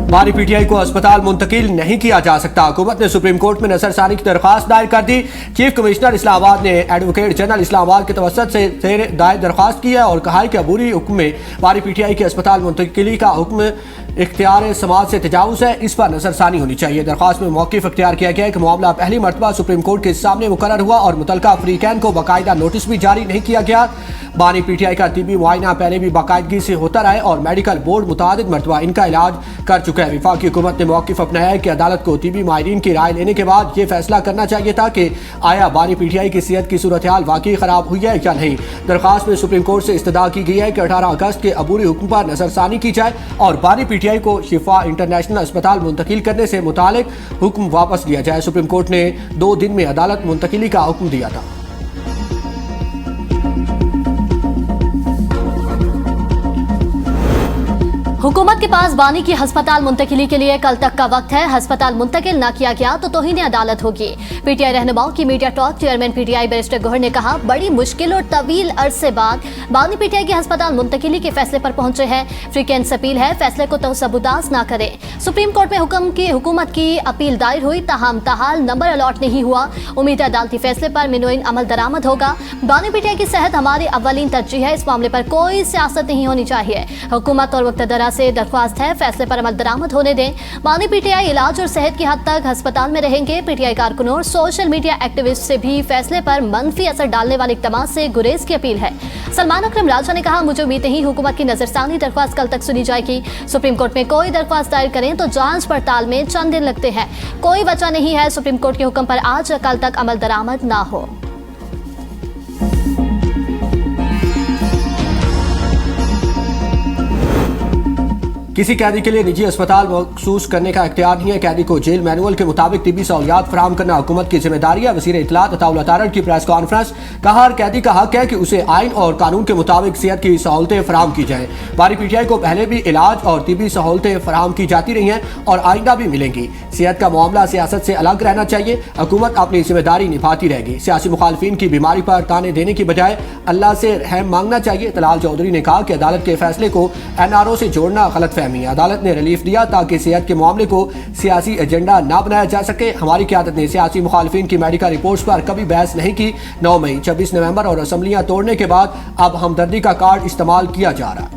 बानी पीटीआई को अस्पताल मुंतकिल नहीं किया जा सकता। हुकूमत ने सुप्रीम कोर्ट में नजरसानी की दरख्वास्त दायर कर दी। चीफ कमिश्नर इस्लामाबाद ने एडवोकेट जनरल इस्लामाबाद के तवसत से दायर दरख्वास्त की है और कहा है कि अबूरी हुक्म में बानी पीटीआई के अस्पताल मुंतकिली का हुक्म इख्तियार समाज से तजावुज है, इस पर नजरसानी होनी चाहिए। दरख्वास्त में मौक़िफ़ इख्तियार किया गया है कि मामला पहली मरतबा सुप्रीम कोर्ट के सामने मुकर्रर हुआ और मुतलका अफ्रीकैन को बाकायदा नोटिस भी जारी नहीं किया गया। बानी पीटीआई का तिबी मुआयना पहले भी बाकायदगी से होता रहा है और मेडिकल बोर्ड मुतादिद मरतबा इनका इलाज कर चुका है। वफाकी हुकूमत ने मौक़िफ़ अपनाया है कि अदालत को तिबी माहिरीन की राय लेने के बाद ये फैसला करना चाहिए था कि आया बानी पीटीआई की सेहत की सूरत हाल वाकई खराब हुई है या नहीं। दरख्वास्त में सुप्रीम कोर्ट से इस्तदा की गई है कि 18 अगस्त के अबूरी हुक्म पर नजरसानी की जाए और बानी पीटीआई को शिफा इंटरनेशनल अस्पताल मुंतकिल करने से मुतालिक हुक्म वापस लिया जाए। सुप्रीम कोर्ट ने 2 दिन में अदालत मुंतकिली का हुक्म दिया था। हुकूमत के पास बानी की अस्पताल मुंतकिली के लिए कल तक का वक्त है। अस्पताल मुंतकिल न किया गया तो तौहीन अदालत होगी। पीटीआई रहनुमाओं की media talk chairman PTI barrister Gauhar ने कहा, बड़ी मुश्किल और तवील अरसे बाद बानी पीटीआई की अस्पताल मुंतकिली के फैसले पर पहुंचे हैं। फ्रीक्वेंस अपील है, फैसले को तसब्बुताज न करें। सुप्रीम कोर्ट में हुकूमत की अपील दायर हुई, ताहम ताहाल नंबर अलॉट नहीं हुआ। उम्मीद है अदालती फैसले पर मिनोइन अमल दरामद होगा। बानी पीटीआई की सेहत हमारी अव्वलीन तरजीह है, इस मामले पर कोई सियासत नहीं होनी चाहिए। हुकूमत और मुक़्तदरा से दरख्वास्त है, फैसले पर अमल दरामद होने दें। बानी पीटीआई इलाज और सेहत की हद तक अस्पताल में रहेंगे। पीटीआई कारकुनों और सोशल मीडिया एक्टिविस्ट से भी फैसले पर मनफी असर डालने वाले इक़दाम से गुरेज की अपील है। सलमान अकरम राजा ने कहा, मुझे उम्मीद नहीं हुकूमत की नजरसानी दरख्वास्त कल तक सुनी जाएगी। सुप्रीम कोर्ट में कोई दरख्वास्त दायर करें तो जांच पड़ताल में चंद दिन लगते हैं। कोई वजह नहीं है सुप्रीम कोर्ट के हुक्म पर आज या कल तक अमल दरामद ना हो। किसी कैदी के लिए निजी अस्पताल मखसूस करने का इख्तियार नहीं है। कैदी को जेल मैनुअल के मुताबिक तिबी सहूलियात फराहम करना हुकूमत की जिम्मेदारी है। वज़ीर इत्तलात अताउल्लाह तारड़ की प्रेस कॉन्फ्रेंस, कहा, हर कैदी का हक है कि उसे आइन और कानून के मुताबिक सेहत की सहूलतें फराहम की जाएं। बानी पीटीआई को पहले भी इलाज और तिबी सहूलतें फराहम की जाती रही हैं और आइंदा भी मिलेंगी। सेहत का मामला सियासत से अलग रहना चाहिए। हुकूमत अपनी जिम्मेदारी निभाती रहेगी। सियासी मुखालफिन की बीमारी पर ताने देने की बजाय अल्लाह से रहम मांगना चाहिए। तलाल चौधरी ने कहा कि अदालत के फैसले को NRO से जोड़ना गलतफहमी है। अदालत ने रिलीफ दिया ताकि सेहत के मामले को सियासी एजेंडा ना बनाया जा सके। हमारी क़यादत ने सियासी मुखालफिन की मेडिकल रिपोर्ट्स पर कभी बहस नहीं की। 9 मई, 26 नवंबर और असम्बलियां तोड़ने के बाद अब हमदर्दी का कार्ड इस्तेमाल किया जा रहा है।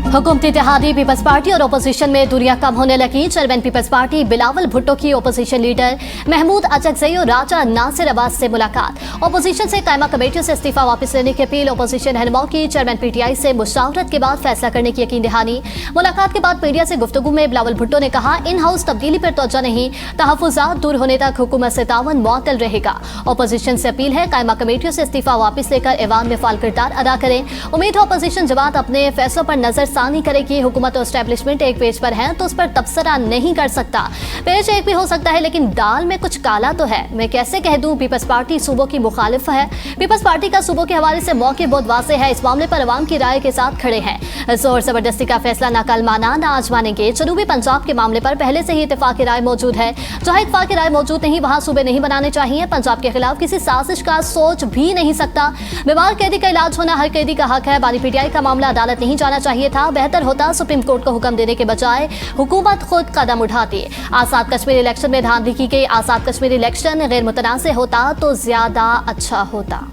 हुकूमती इत्तेहादी पीपल्स पार्टी और ओपोजिशन में दूरियां कम होने लगी। चेयरमैन पीपल्स पार्टी बिलावल भुट्टो की ओपोजिशन लीडर महमूद अचकजई और राजा नासिर अब्बास से मुलाकात। ओपोजिशन से कायमा कमेटियों से इस्तीफा वापस लेने की अपील। ओपोजिशन रहनुमाओं की चेयरमैन पीटीआई से मुशावरत के बाद फैसला करने की यकीन दहानी। मुलाकात के बाद मीडिया से गुफ्तगू में बिलावल भुट्टो ने कहा, इन हाउस तब्दीली पर तवज्जो नहीं, तहफ़्फ़ुज़ात दूर होने तक हुकूमत से तावन मुअत्तल रहेगा। ओपोजिशन से अपील है, कायमा कमेटियों से इस्तीफा वापस लेकर ऐवान में फाल किरदार अदा करें। उम्मीद है ओपोजिशन जमात अपने फैसलों पर नजर करेगी। हुकूमत और एस्टेब्लिशमेंट एक पेज पर है तो उस पर तबसरा नहीं कर सकता। पेज एक भी हो सकता है लेकिन दाल में कुछ काला तो है। मैं कैसे कह दूं पीपल्स पार्टी सूबों की मुखालिफ है। पीपल्स पार्टी का सूबों के हवाले से मौके बहुत वाज़ेह है। इस मामले पर अवाम की राय के साथ खड़े हैं। जोर जबरदस्ती का फैसला ना कल माना ना आज मानेंगे। जनूबी पंजाब के मामले पर पहले से ही इत्तेफाक राय मौजूद है। जहां इत्तेफाक राय मौजूद नहीं वहां सूबे नहीं बनाने चाहिए। पंजाब के खिलाफ किसी साजिश का सोच भी नहीं सकता। बीमार कैदी का इलाज होना हर कैदी का हक है। बानी पीटीआई का मामला अदालत नहीं जाना चाहिए था। बेहतर होता सुप्रीम कोर्ट को हुक्म देने के बजाय हुकूमत खुद कदम उठाती। आजाद कश्मीर इलेक्शन में धांधली की गई। आजाद कश्मीर इलेक्शन गैर मुतनाज़ होता तो ज्यादा अच्छा होता।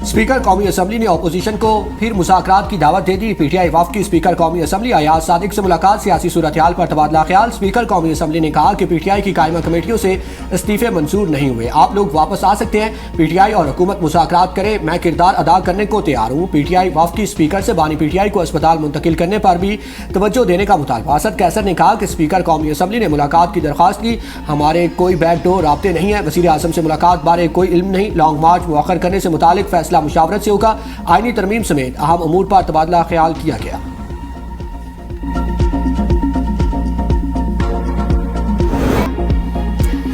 स्पीकर कौमी असम्बली ने अपोजिशन को फिर मुज़ाकरात की दावत दे दी। पीटीआई वफ़द की स्पीकर कौमी असम्बली अयाज सादिक से मुलाकात। सियासी सूरत हाल पर तबादला ख्याल। स्पीकर कौमी असम्बली ने कहा कि पीटीआई की कायमा कमेटियों से इस्तीफे मंजूर नहीं हुए। आप लोग वापस आ सकते हैं। पीटीआई और हुकूमत मुज़ाकरात करे। मैं किरदार अदा करने को तैयार हूँ। पीटीआई वफ़द की स्पीकर से बानी पीटीआई को अस्पताल मुंतकिल करने पर भी तवज्जो देने का मुतालबा। असद कैसर ने कहा कि स्पीकर कौमी असम्बली ने मुलाकात की दरख्वास्त की। हमारे कोई बैकडोर राब्ते नहीं है। वज़ीर आज़म से मुलाकात बारे कोई इल्म नहीं। लॉन्ग मार्च मुअख्खर करने से मुतालिक फैसला मुशावरत से होगा। आईनी तरमीम समेत अहम उमूर पर तबादला ख्याल किया गया।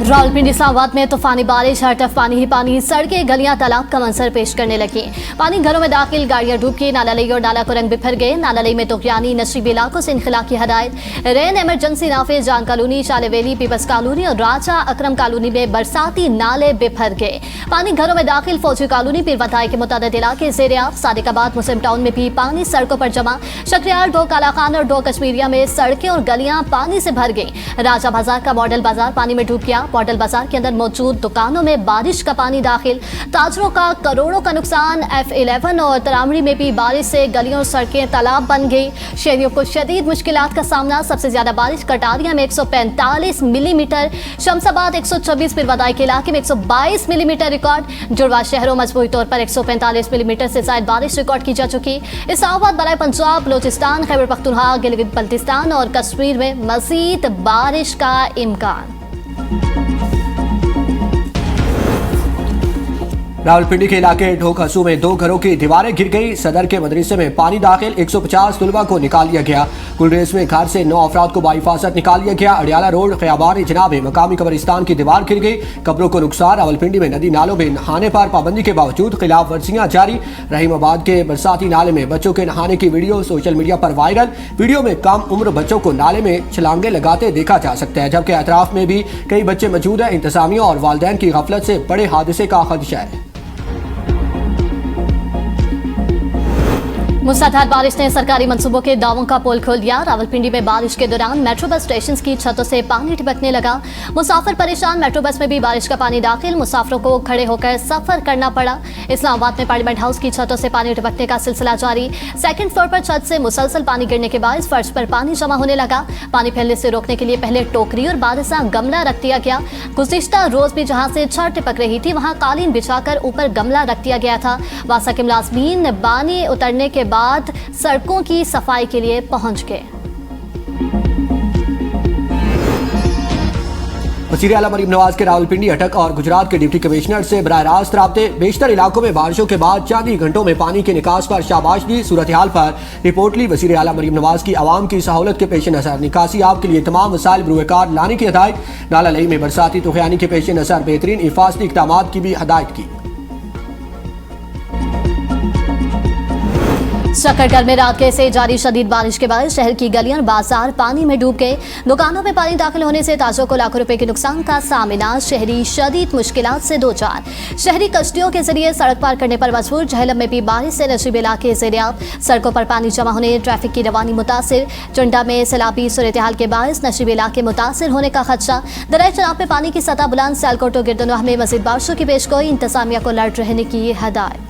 रावलपिंडी इस्लामाबाद में तूफानी बारिश, हर तरफ पानी ही पानी, सड़कें गलियां तालाब का मंजर पेश करने लगी। पानी घरों में दाखिल, गाड़ियां डूब गई, नालालई और नाला को रंग बिफर गए। नालालई में तोगयानी, नशीबी इलाकों से इनखला की हदायत। रेन इमरजेंसी नाफिज, जान कॉलोनी, शालेवेली, पीपल्स कॉलोनी और राजा अकरम कॉलोनी में बरसाती नाले बिफर गए। पानी घरों में दाखिल, फौजी कॉलोनी, पीरवताई के मुतअद्दिद इलाके ज़ेर-ए-आब। सादिकाबाद मुस्लिम टाउन में भी पानी सड़कों पर जमा। शक्रियार, डो काला खान और डो कश्मीरिया में सड़कें और गलियां पानी से भर गई। राजा बाजार का मॉडल बाजार पानी में डूब गया। मॉडल बाजार के अंदर मौजूद दुकानों में बारिश का पानी दाखिल। ताजरों का करोड़ों का नुकसान। F11 और तरामड़ी में भी बारिश से गलियों और सड़कें तालाब बन गई। शहरियों को शदीद मुश्किलात का सामना। सबसे ज्यादा बारिश कटारिया में 145 मिलीमीटर, शमसाबाद 126, पीरवताई के इलाके में 122 मिलीमीटर रिकॉर्ड। जुड़वा शहरों मजबूरी तौर पर 145 मिलीमीटर से ज्यादा बारिश रिकॉर्ड की जा चुकी। इस्लामाबाद, बराए पंजाब, बलोचिस्तान, खैबर पख्तूनख्वा, गिलगित बल्तिस्तान और कश्मीर में मजीद बारिश का इम्कान। रावलपिंडी के इलाके ढोकहसू में 2 घरों की दीवारें गिर गई। सदर के मदरसे में पानी दाखिल, 150 तुलबा को निकाल लिया गया। गुलरेज में घर से 9 अफराद को बाहिफाजत निकाल लिया गया। अडियाला रोड खयाबान जनाब में मकामी कब्रिस्तान की दीवार गिर गई, कब्रों को नुकसान। रावलपिंडी में नदी नालों में नहाने पर पाबंदी के बावजूद खिलाफ वर्जियां जारी। रहीमाबाद के बरसाती नाले में बच्चों के नहाने की वीडियो सोशल मीडिया पर वायरल। वीडियो में कम उम्र बच्चों को नाले में छलांगे लगाते देखा जा सकता है, जबकि अतराफ में भी कई बच्चे मौजूद हैं। इंतजामिया और वालिदैन की गफलत से बड़े हादसे का खदशा है। मुसलधार बारिश ने सरकारी मंसूबों के दावों का पोल खोल दिया। रावलपिंडी में बारिश के दौरान मेट्रो बस स्टेशन की छतों से पानी टपकने लगा। मुसाफिर परेशान, मेट्रो बस में भी बारिश का पानी दाखिल। मुसाफिरों को खड़े होकर सफर करना पड़ा। इस्लामाबाद में पार्लियामेंट हाउस की छतों से पानी टपकने का सिलसिला जारी। सेकंड फ्लोर पर छत से मुसलसल पानी गिरने के बाद फर्श पर पानी जमा होने लगा। पानी फैलने से रोकने के लिए पहले टोकरी और बाद गमला रख दिया गया। गुज़िश्ता रोज भी जहां से छत टपक रही थी वहां कालीन बिछाकर ऊपर गमला रख दिया गया था। वासा के मुलाजमीन पानी उतरने के बाद सड़कों की सफाई के लिए पहुंच गए। वज़ीर आला मरीम नवाज के रावलपिंडी, अटक और गुजरात के डिप्टी कमिश्नर से बराह रास्त राब्ते। बेशतर इलाकों में बारिशों के बाद चंद ही घंटों में पानी के निकास पर शाबाशी। सूरत हाल पर रिपोर्ट ली। वज़ीर आला मरीम नवाज की आवाम की सहूलत के पेश नज़र निकासी आप के लिए तमाम वसाइल बरूकार लाने की हदायत। नालालई में बरसाती तूफ़ानी के पेश नज़र बेहतरीन हिफाजती इक़दाम की भी हदायत की। शकरगढ़ में रात के से जारी शदीद बारिश के बाद शहर की गलियां और बाजार पानी में डूब गए। दुकानों में पानी दाखिल होने से ताजों को लाखों रुपए के नुकसान का सामना। शहरी शदीद मुश्किलात से दो चार। शहरी कश्तियों के जरिए सड़क पार करने पर मजबूर। जहलम में भी बारिश से नशीबी इलाके ज़ेर-ए-आब। सड़कों पर पानी जमा होने, ट्रैफिक की रवानी मुतासिर। चुंडा में सैलाबी सूरत हाल के बायस नशीबी इलाके मुतासिर होने का खदशा। दरिया चनाब में पानी की सतह बुलंद। सियालकोट और गिरदनवाह में मजीद बारिशों की पेशगोई। इंतजामिया को अलर्ट रहने की हदायत।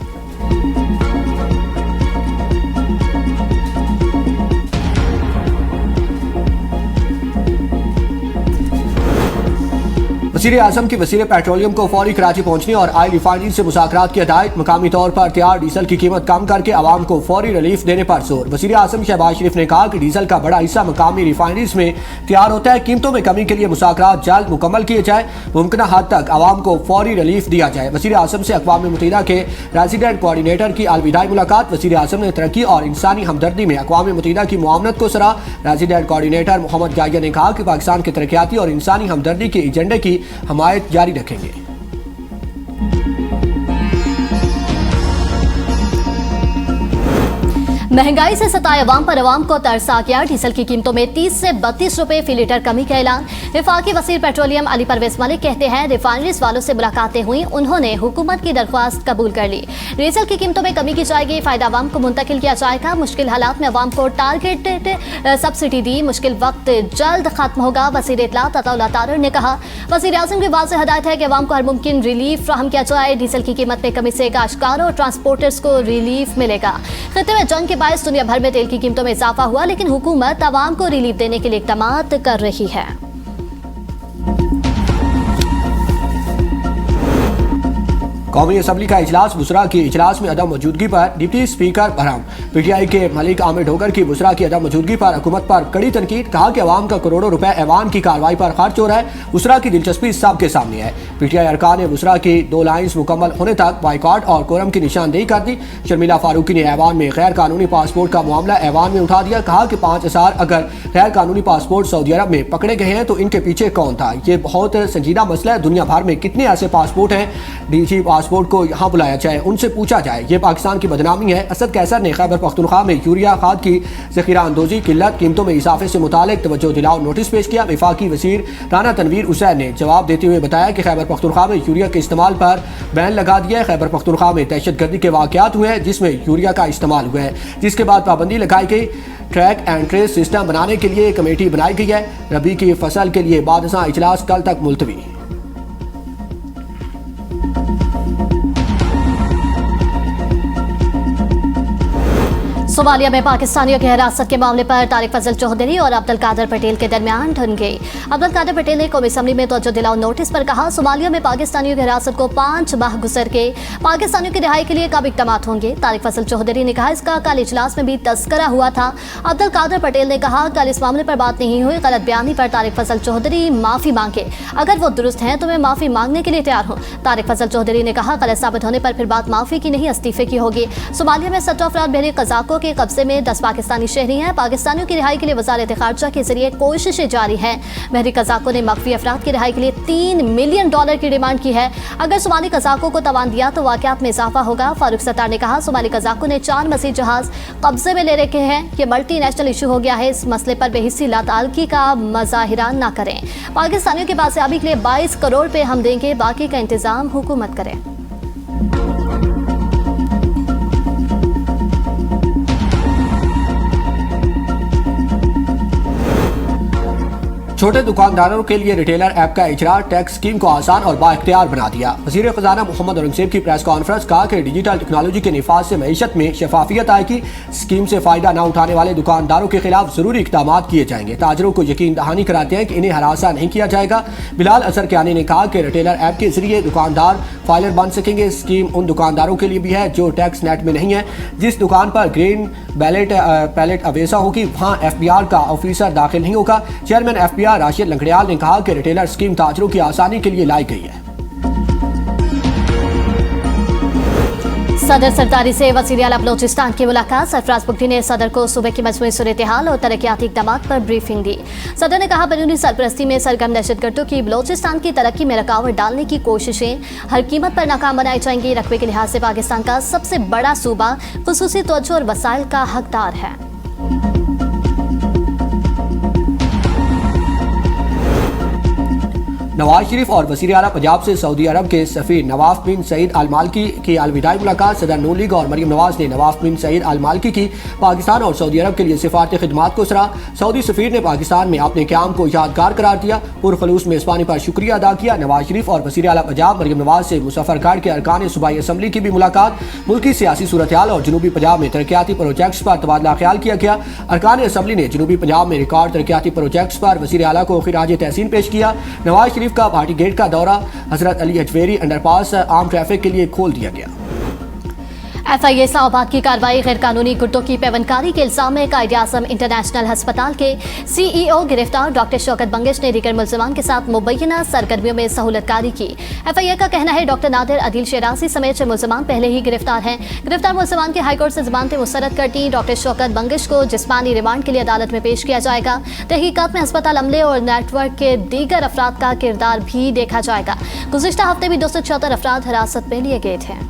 वज़ीर आज़म की वज़ीर पेट्रोलियम को फौरी कराची पहुंचने और ऑयल रिफाइनरी से मुज़ाकरात की हदायत। मकामी तौर पर तैयार डीजल की कीमत कम करके आवाम को फौरी रिलीफ देने पर जोर। वज़ीर आज़म शहबाज शरीफ ने कहा कि डीजल का बड़ा हिस्सा मकामी रिफाइनरीज में तैयार होता है। कीमतों में कमी के लिए मुज़ाकरात जल्द मुकम्मल किए जाए। मुमकिन हद तक आवाम को फौरी रिलीफ दिया जाए। वज़ीर आज़म से अक़वाम मुत्तहिदा के रेजिडेंट कोऑर्डिनेटर की अलविदाई मुलाकात। वज़ीर आज़म ने तरक्की और इंसानी हमदर्दी में अक़वाम मुत्तहिदा की मुआवनत को सराहा। रेजिडेंट कोऑर्डिनेटर मोहम्मद गाइया ने कहा कि पाकिस्तान के तरक्याती और इंसानी हमदर्दी के एजेंडे की हमायत जारी रखेंगे। महंगाई से सताए अवाम पर अवाम को तरस आ गया। डीजल की कीमतों में 30 से 32 रुपए फी लीटर कमी का ऐलान। वफाकी वज़ीर पेट्रोलियम अली परवेज मलिक कहते हैं रिफाइनरीज वालों से मुलाकातें हुई, उन्होंने हुकूमत की दरख्वास्त कबूल कर ली। डीजल की कीमतों में कमी की जाएगी, फायदा अवाम को मुंतकिल किया जाएगा। मुश्किल हालात में अवाम को टारगेट सब्सिडी दी, मुश्किल वक्त जल्द खत्म होगा। वज़ीर इत्तलात अताउल्लाह तारर ने कहा वज़ीर आज़म की वाज़ेह हदायत है कि अवाम को हर मुमकिन रिलीफ फ्राहम किया जाए। डीजल की कीमत में कमी से काश्तकारों और ट्रांसपोर्टर्स को रिलीफ मिलेगा। खित्ते में जंग के बायस दुनिया भर में तेल की कीमतों में इजाफा हुआ, लेकिन हुकूमत अवाम को रिलीफ देने के लिए इक़दामात कर रही है। कौमी असम्बली का इजलास बुसरा की इजलास में अदम मौजूदगी पर डिप्टी स्पीकर बहराम। पीटीआई के मलिक आमिर डोगर की बुसरा की अदम मौजूदगी पर हुकूमत पर कड़ी तनकीद। कहा कि अवाम का करोड़ों रुपए ऐवान की कार्रवाई पर खर्च हो रहा है। बुसरा की दिलचस्पी सबके सामने है। पीटीआई अरकान ने बुसरा की 2 लाइन्स मुकम्मल होने तक बाइकॉट और कोरम की निशानदेही कर दी। शर्मिला फारूकी ने ऐवान में गैर कानूनी पासपोर्ट का मामला ऐवान में उठा दिया। कहा कि 5000 अगर गैर कानूनी पासपोर्ट सऊदी अरब में पकड़े गए हैं तो इनके पीछे कौन था। ये बहुत संजीदा मसला है। दुनिया भर में कितने ऐसे पासपोर्ट हैं, डीजी पासपोर्ट को यहाँ बुलाया जाए, उनसे पूछा जाए। ये पाकिस्तान की बदनामी है। असद कैसर ने खैबर पख्तूनख्वा में यूरिया खाद की ज़ख़ीरा अंदोज़ी, किल्लत, कीमतों में इजाफे से मुतालिक तवज्जो दिलाओ नोटिस पेश किया। वफाकी वज़ीर राना तनवीर हुसैन ने जवाब देते हुए बताया कि खैबर पख्तूनख्वा में यूरिया के इस्तेमाल पर बैन लगा दिया है। खैबर पख्तूनख्वा में दहशतगर्दी के वाक़यात हुए हैं जिसमें यूरिया का इस्तेमाल हुआ है, जिसके बाद पाबंदी लगाई गई। ट्रैक एंड ट्रेस सिस्टम बनाने के लिए कमेटी बनाई गई है। रबी की फसल के लिए बादशाह इजलास कल तक मुलतवी। सोमालिया में पाकिस्तानियों की हिरासत के मामले पर तारिक फजल चौधरी और अब्दुल कादर पटेल के दरमियान ठन गई। अब्दुल कादर पटेल ने कौमी असम्बली में तवज्जो दिलाओ नोटिस पर कहा, सोमालिया में पाकिस्तानियों की हिरासत को 5 माह गुजर के पाकिस्तानियों की रिहाई के लिए कब इक़दाम होंगे। तारिक फजल चौधरी ने कहा, इसका कल इजलास में भी तस्करा हुआ था। अब्दुल कादर पटेल ने कहा, कल इस मामले पर बात नहीं हुई। गलत बयानी पर तारिक फजल चौधरी माफी मांगे। अगर वो दुरुस्त हैं तो मैं माफी मांगने के लिए तैयार हूँ। तारिक फजल चौधरी ने कहा, गलत साबित होने पर फिर बात माफी की नहीं इस्तीफे की होगी। सोमालिया में 17 अफराद बहरी कज़ाकों के कब्जे में, 10 पाकिस्तानी शहरी हैं। पाकिस्तानियों की रिहाई के लिए वज़ारत ख़ारजा के जरिए कोशिशें जारी हैं। बहरी कज़ाकों ने मख्फी अफराद की रिहाई के लिए $3 मिलियन की डिमांड की है। अगर सोमाली कज़ाकों को तवान दिया तो वाक़यात में इजाफा होगा। फारूक सत्तार ने कहा, सोमाली कज़ाकों ने 4 मसीह जहाज कब्जे में ले रखे हैं। ये मल्टी नेशनल इशू हो गया है। इस मसले पर बेहिस्सी लातालगी का मज़ाहिरा न करें। पाकिस्तानियों के पास अभी के लिए 22 करोड़ रुपए हम देंगे, बाकी का इंतजाम हुकूमत करें। छोटे दुकानदारों के लिए रिटेलर ऐप का इजरा टैक्स स्कीम को आसान और बाइख्तियार बना दिया। वज़ीर ख़जाना मोहम्मद औरंगज़ेब की प्रेस कॉन्फ्रेंस। कहा कि डिजिटल टेक्नोलॉजी के निफाज से मईशत में शफाफियत आएगी। स्कीम से फ़ायदा न उठाने वाले दुकानदारों के खिलाफ ज़रूरी इक़दाम किए जाएंगे। ताजरों को यकीन दहानी कराते हैं कि इन्हें हरासा नहीं किया जाएगा। बिलाल असर क्यानी ने कहा कि रिटेलर ऐप के जरिए दुकानदार फाइलर बन सकेंगे। स्कीम उन दुकानदारों के लिए भी है जो टैक्स नेट में नहीं है। जिस दुकान पर ग्रीन पैलेट अवेसा होगी वहाँ FBR का ऑफिसर दाखिल नहीं होगा। चेयरमैन FBR राशिद लंगड़ियाल ने कहा कि रिटेलर स्कीम ताजरों की आसानी के लिए लाई गई है। सदर सरदारी से वज़ीर आला बलोचिस्तान की मुलाकात। सरफराज बुगटी ने सदर को सूबे की मजमूई सूरत-ए-हाल और तरक्याती इक़दाम पर ब्रीफिंग दी। सदर ने कहा, बैरूनी सरपरस्ती में सरगर्म दहशतगर्दों की बलोचिस्तान की तरक्की में रुकावट डालने की कोशिशें हर कीमत पर नाकाम बनाई जाएंगी। रकबे के लिहाज से पाकिस्तान का सबसे बड़ा सूबा खुसूसी तवज्जो और वसाइल का हकदार है। नवाज शरीफ और वज़ीर आला पंजाब से सऊदी अरब के सफ़ीर नवाफ बिन सईद अल मालिकी की अलविदाई मुलाकात। सदर नून लीग और मरियम नवाज ने नवाफ बिन सईद अल मालिकी की पाकिस्तान और सऊदी अरब के लिए सिफारती खिदमात को सराहा। सऊदी सफ़ीर ने पाकिस्तान में अपने क़याम को यादगार करार दिया। पुरखलूस मेज़बानी पर शुक्रिया अदा किया। नवाज शरीफ और वज़ीर आला पंजाब मरियम नवाज से मुज़फ़्फ़रगढ़ के अरकान सूबाई असम्बली की भी मुलाकात। मुल्की सियासी सूरत हाल और जनूबी पंजाब में तरक्याती प्रोजेक्ट्स पर तबादला ख्याल किया गया। अरकान असम्बली ने जनूबी पंजाब में रिकॉर्ड तरक्याती प्रोजेक्ट्स पर वज़ीर आला को खिराज तहसीन पेश किया। नवाज शरीफ का पार्टी गेट का दौरा। हजरत अली हजवेरी अंडरपास आम ट्रैफिक के लिए खोल दिया गया। FIA इस्लामाबाद की कार्रवाई। गैर कानूनी गुटों की पैवनकारी के इल्जाम में कायदे आज़म इंटरनेशनल अस्पताल के CEO गिरफ्तार। डॉक्टर शौकत बंगिश ने दीगर मुल्ज़िमान के साथ मुबैना सरगर्मियों में सहूलतकारी की। FIA का कहना है डॉक्टर नादिर अदील शेराजी समेत 6 मुल्ज़िमान पहले ही गिरफ्तार हैं। गिरफ्तार मुल्ज़िमान की हाईकोर्ट से जमानतें मुस्तरद करती। डॉक्टर शौकत बंगिश को जिस्मानी रिमांड के लिए अदालत में पेश किया जाएगा। तहकीकात में अस्पताल अमले और नेटवर्क के दीगर अफराद का किरदार भी देखा जाएगा। गुज़िश्ता हफ्ते भी 276 अफराद हिरासत में लिए गए थे।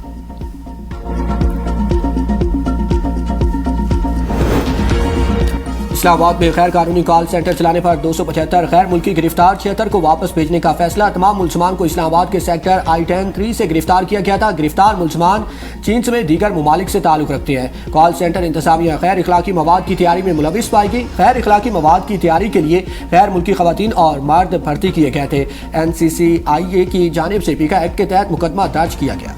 इस्लामाबाद में गैर कानूनी कॉल सेंटर चलाने पर 275 गैर मुल्की गिरफ्तार। 76 को वापस भेजने का फैसला। तमाम मुल्ज़िमान को इस्लामाबाद के सेक्टर I-10-3 से गिरफ्तार किया गया था। गिरफ्तार मुल्ज़िमान चीन समेत दीगर ममालिक से ताल्लुक़ रखते हैं। कॉल सेंटर इंतज़ामिया गैर इखलाकी मवाद की तैयारी में मुलविस पाएगी। गैर इखलाकी मवाद की तैयारी के लिए गैर मुल्की ख़वातीन और मर्द भर्ती किए गए थे। NCCIA की जानिब से पीका एक्ट के तहत मुकदमा दर्ज किया गया।